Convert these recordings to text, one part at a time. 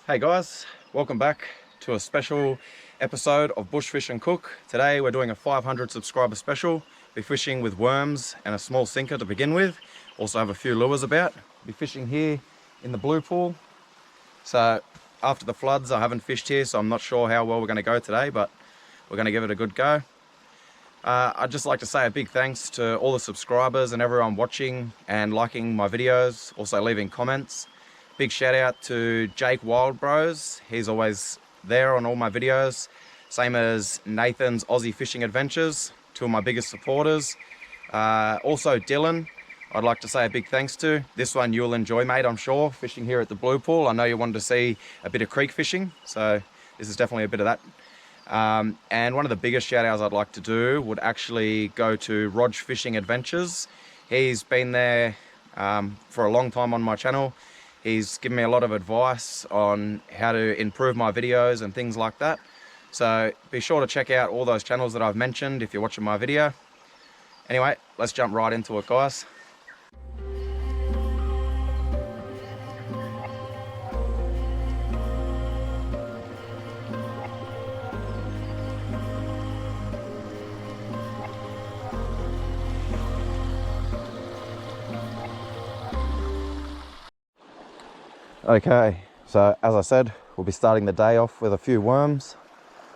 Hey guys, welcome back to a special episode of Bush Fish and Cook. Today we're doing a 500 subscriber special. Be fishing with worms and a small sinker to begin with. Also have a few lures about. Be fishing here in the blue pool. So after the floods I haven't fished here, so I'm not sure how well we're going to go today, but we're going to give it a good go. I'd just like to say a big thanks to all the subscribers and everyone watching and liking my videos, also leaving comments. Big shout out to Jake Wildbros, he's always there on all my videos. Same as Nathan's Aussie Fishing Adventures, two of my biggest supporters. Also Dylan, I'd like to say a big thanks to. This one you'll enjoy, mate, I'm sure, fishing here at the Blue Pool. I know you wanted to see a bit of creek fishing, so this is definitely a bit of that. And one of the biggest shout outs I'd like to do would actually go to Rog Fishing Adventures. He's been there for a long time on my channel. He's given me a lot of advice on how to improve my videos and things like that. So be sure to check out all those channels that I've mentioned if you're watching my video. Anyway, let's jump right into it, guys. Okay, so as I said, we'll be starting the day off with a few worms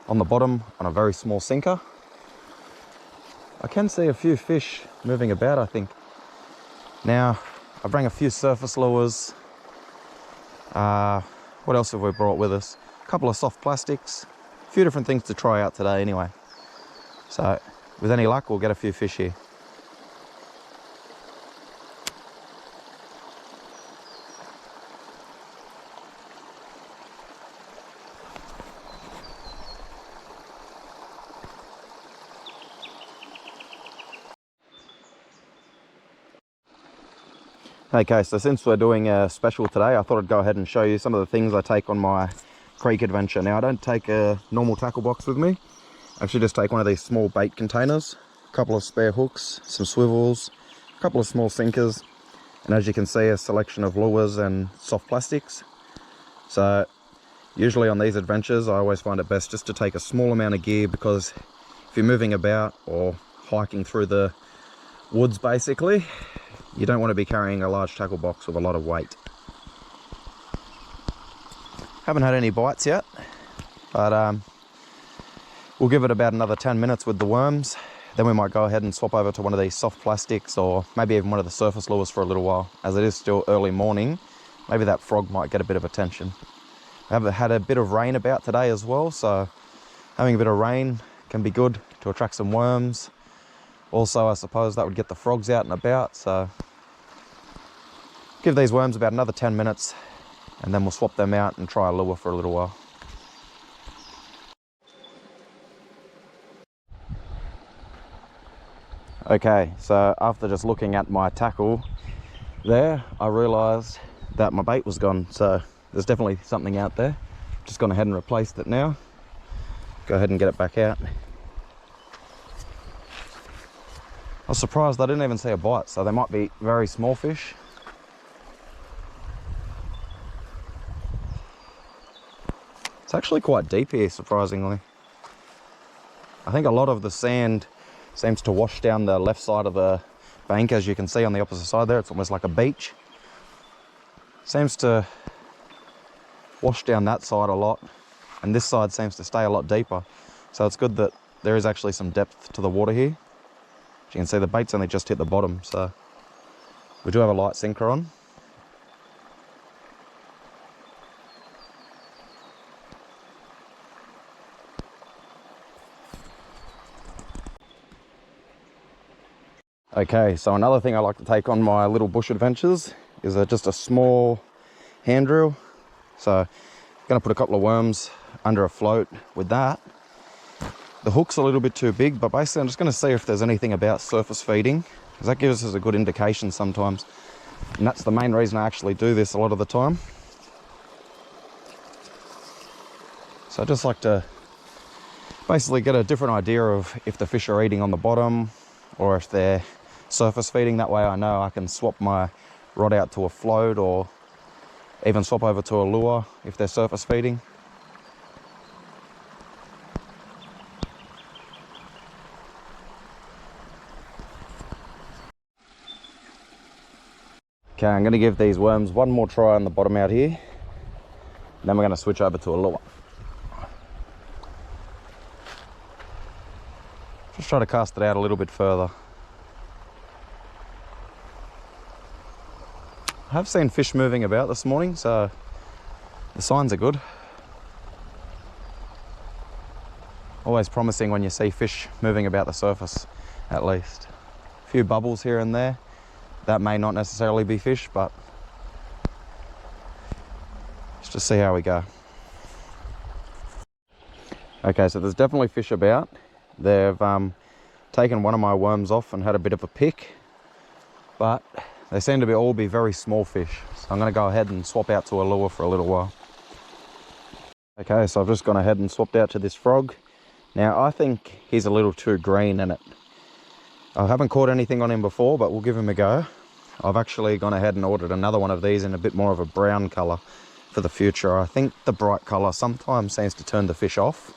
on the bottom on a very small sinker. I can see a few fish moving about, I think. Now, I bring a few surface lures. What else have we brought with us? A couple of soft plastics, a few different things to try out today anyway. So, with any luck, we'll get a few fish here. Okay, so since we're doing a special today, I thought I'd go ahead and show you some of the things I take on my creek adventure. Now, I don't take a normal tackle box with me. I actually just take one of these small bait containers, a couple of spare hooks, some swivels, a couple of small sinkers, and as you can see, a selection of lures and soft plastics. So, usually on these adventures, I always find it best just to take a small amount of gear, because if you're moving about or hiking through the woods basically, you don't want to be carrying a large tackle box with a lot of weight. Haven't had any bites yet, but we'll give it about another 10 minutes with the worms. Then we might go ahead and swap over to one of these soft plastics, or maybe even one of the surface lures for a little while. As it is still early morning, maybe that frog might get a bit of attention. I have had a bit of rain about today as well, so having a bit of rain can be good to attract some worms. Also, I suppose that would get the frogs out and about, so give these worms about another 10 minutes and then we'll swap them out and try a lure for a little while. Okay, so after just looking at my tackle there, I realised that my bait was gone, so there's definitely something out there. Just gone ahead and replaced it now. Go ahead and get it back out. I was surprised I didn't even see a bite, so they might be very small fish. It's actually quite deep here, surprisingly. I think a lot of the sand seems to wash down the left side of the bank, as you can see on the opposite side there. It's almost like a beach. Seems to wash down that side a lot, and this side seems to stay a lot deeper. So it's good that there is actually some depth to the water here. You can see the bait's only just hit the bottom, so we do have a light sinker on. Okay, so another thing I like to take on my little bush adventures is just a small hand drill. So I'm going to put a couple of worms under a float with that. The hook's a little bit too big, but basically I'm just going to see if there's anything about surface feeding, because that gives us a good indication sometimes. And that's the main reason I actually do this a lot of the time. So I just like to basically get a different idea of if the fish are eating on the bottom or if they're surface feeding. That way I know I can swap my rod out to a float or even swap over to a lure if they're surface feeding. Okay, I'm going to give these worms one more try on the bottom out here. Then we're going to switch over to a lure. Just try to cast it out a little bit further. I have seen fish moving about this morning, so the signs are good. Always promising when you see fish moving about the surface, at least. A few bubbles here and there. That may not necessarily be fish, but let's just see how we go. Okay, so there's definitely fish about. They've taken one of my worms off and had a bit of a pick, but they seem to all be very small fish. So I'm going to go ahead and swap out to a lure for a little while. Okay, so I've just gone ahead and swapped out to this frog. Now, I think he's a little too green in it. I haven't caught anything on him before, but we'll give him a go. I've actually gone ahead and ordered another one of these in a bit more of a brown colour for the future. I think the bright colour sometimes seems to turn the fish off.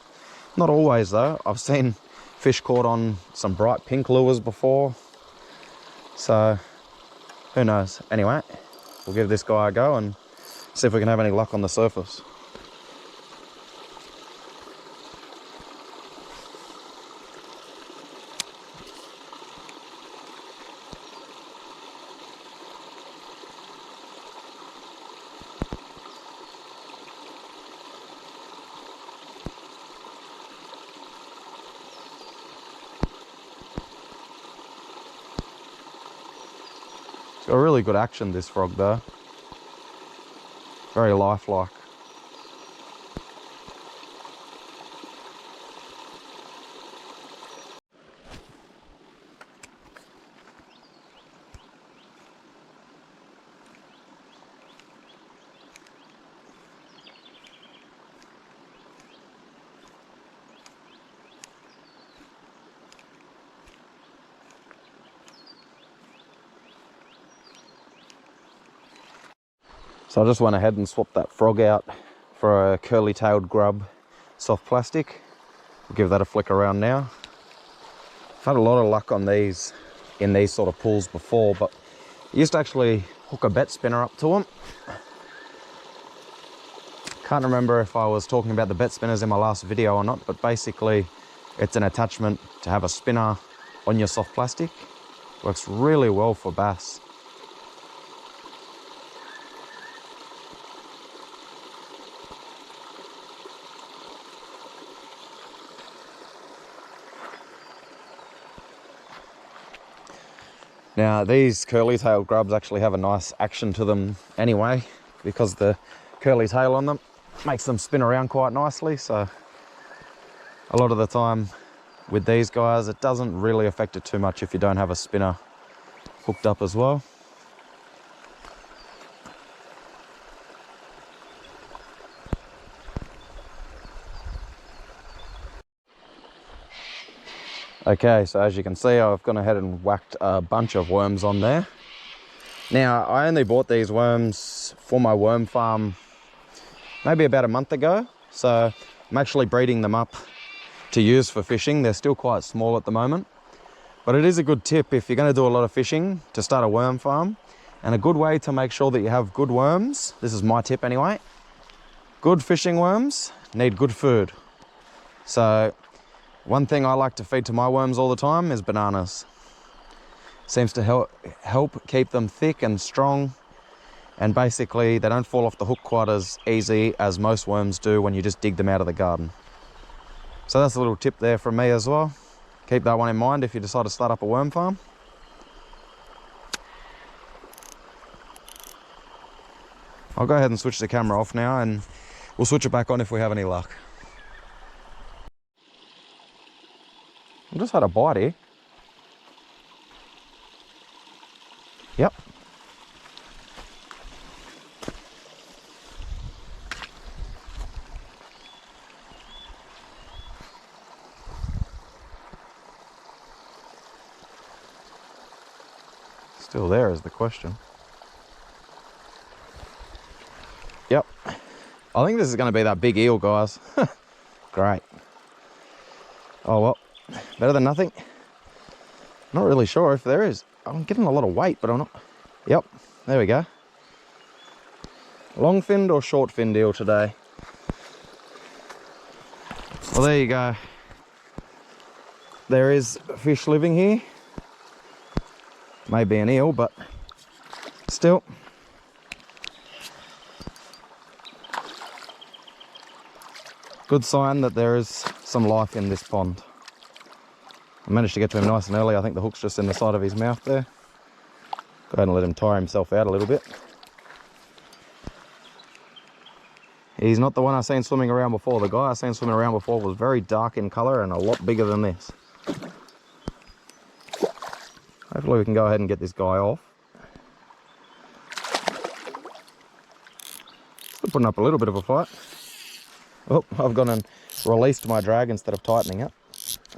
Not always though. I've seen fish caught on some bright pink lures before. So, who knows? Anyway, we'll give this guy a go and see if we can have any luck on the surface. Got a really good action, this frog though. Very lifelike. So I just went ahead and swapped that frog out for a curly-tailed grub soft plastic. We'll give that a flick around now. I've had a lot of luck on these in these sort of pools before, but I used to actually hook a bet spinner up to them. Can't remember if I was talking about the bet spinners in my last video or not, but basically it's an attachment to have a spinner on your soft plastic. Works really well for bass. Now these curly-tailed grubs actually have a nice action to them anyway, because the curly tail on them makes them spin around quite nicely. So a lot of the time with these guys, it doesn't really affect it too much if you don't have a spinner hooked up as well. Okay, so as you can see, I've gone ahead and whacked a bunch of worms on there. Now, I only bought these worms for my worm farm maybe about a month ago. So I'm actually breeding them up to use for fishing. They're still quite small at the moment. But it is a good tip if you're going to do a lot of fishing to start a worm farm. And a good way to make sure that you have good worms, this is my tip anyway, good fishing worms need good food. So one thing I like to feed to my worms all the time is bananas. Seems to help keep them thick and strong, and basically they don't fall off the hook quite as easy as most worms do when you just dig them out of the garden. So that's a little tip there from me as well. Keep that one in mind if you decide to start up a worm farm. I'll go ahead and switch the camera off now and we'll switch it back on if we have any luck. I just had a bite here. Yep. Still there is the question. I think this is going to be that big eel, guys. Great. Oh well, better than nothing. Not really sure if there is. I'm getting a lot of weight, but I'm not. Yep, there we go. Long finned or short finned eel today. Well, there you go. There is fish living here. Maybe an eel, but still. Good sign that there is some life in this pond. I managed to get to him nice and early. I think the hook's just in the side of his mouth there. Go ahead and let him tire himself out a little bit. He's not the one I've seen swimming around before. The guy I've seen swimming around before was very dark in colour and a lot bigger than this. Hopefully we can go ahead and get this guy off. Still putting up a little bit of a fight. Oh, I've gone and released my drag instead of tightening it.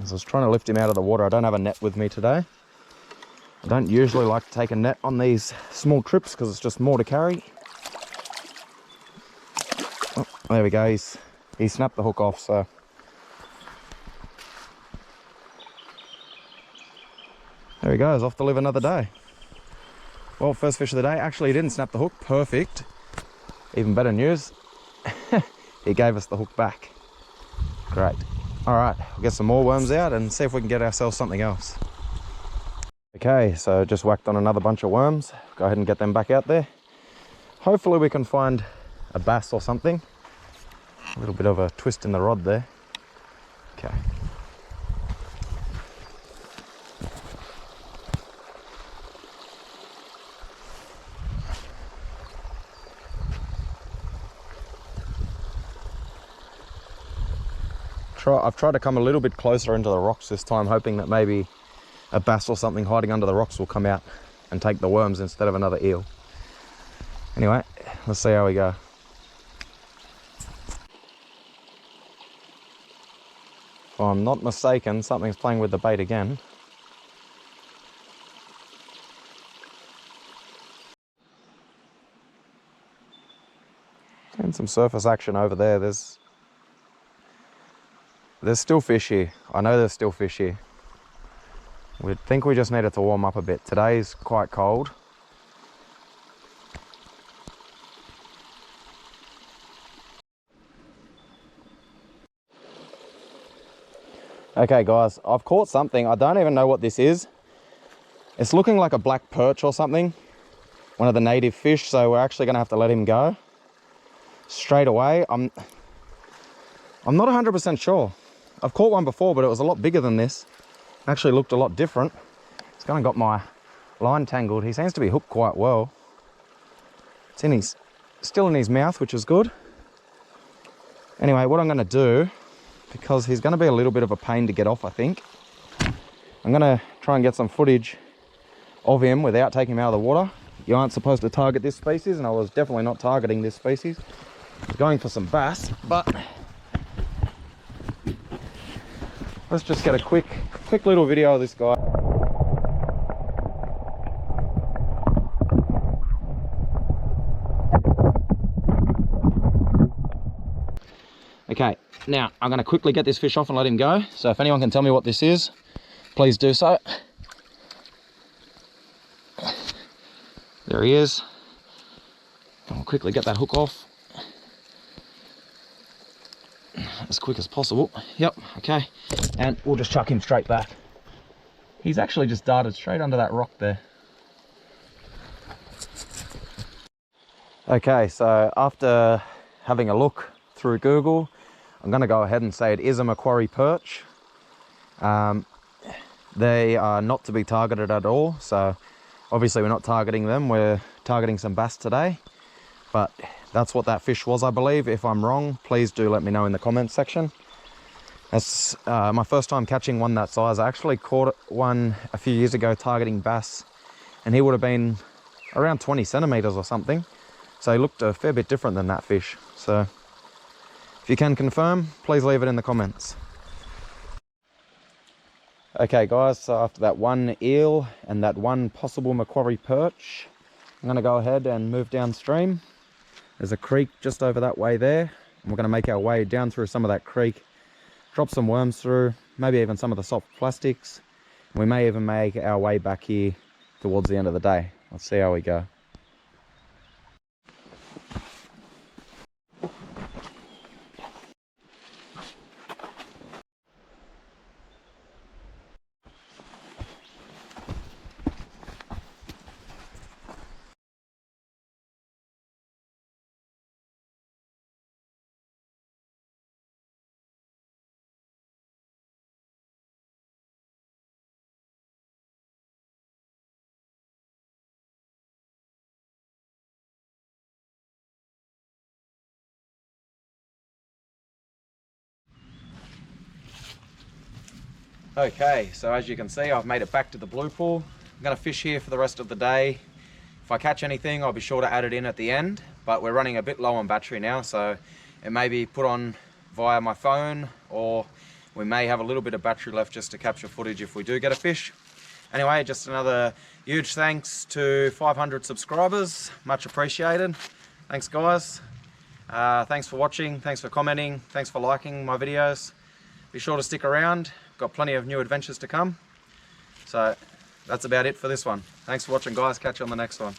As I was trying to lift him out of the water. I don't have a net with me today. I don't usually like to take a net on these small trips because it's just more to carry. Oh, there we go. He snapped the hook off, so. There he goes, off to live another day. Well, first fish of the day. Actually, he didn't snap the hook. Perfect. Even better news. He gave us the hook back. Great. All right, we'll get some more worms out and see if we can get ourselves something else. Okay, so just whacked on another bunch of worms. Go ahead and get them back out there. Hopefully we can find a bass or something. A little bit of a twist in the rod there. Okay. I've tried to come a little bit closer into the rocks this time, hoping that maybe a bass or something hiding under the rocks will come out and take the worms instead of another eel. Anyway, let's see how we go. If I'm not mistaken, something's playing with the bait again. And some surface action over there. There's still fish here. I know there's still fish here. We think we just need it to warm up a bit. Today's quite cold. Okay guys, I've caught something. I don't even know what this is. It's looking like a black perch or something. One of the native fish, so we're actually gonna have to let him go straight away. I'm not 100% sure. I've caught one before, but it was a lot bigger than this. It actually looked a lot different. It's kind of got my line tangled. He seems to be hooked quite well. It's still in his mouth, which is good. Anyway, what I'm going to do, because he's going to be a little bit of a pain to get off, I think, I'm going to try and get some footage of him without taking him out of the water. You aren't supposed to target this species, and I was definitely not targeting this species. I was going for some bass, but let's just get a quick little video of this guy. Okay, now I'm going to quickly get this fish off and let him go. So if anyone can tell me what this is, please do so. There he is. I'll quickly get that hook off as quick as possible. Yep, okay. And we'll just chuck him straight back. He's actually just darted straight under that rock there. Okay, so after having a look through Google, I'm going to go ahead and say it is a Macquarie perch. They are not to be targeted at all, so obviously we're not targeting them. We're targeting some bass today, but that's what that fish was, I believe. If I'm wrong, please do let me know in the comments section. That's my first time catching one that size. I actually caught one a few years ago targeting bass, and he would have been around 20 centimeters or something. So he looked a fair bit different than that fish. So if you can confirm, please leave it in the comments. Okay guys, so after that one eel and that one possible Macquarie perch, I'm going to go ahead and move downstream. There's a creek just over that way there, and we're going to make our way down through some of that creek, drop some worms through, maybe even some of the soft plastics. We may even make our way back here towards the end of the day. Let's see how we go. Okay, so as you can see, I've made it back to the blue pool. I'm going to fish here for the rest of the day. If I catch anything, I'll be sure to add it in at the end, but we're running a bit low on battery now, so it may be put on via my phone, or we may have a little bit of battery left just to capture footage if we do get a fish. Anyway, just another huge thanks to 500 subscribers, much appreciated. Thanks guys. Thanks for watching, thanks for commenting, thanks for liking my videos. Be sure to stick around. Got plenty of new adventures to come. So that's about it for this one. Thanks for watching guys, catch you on the next one.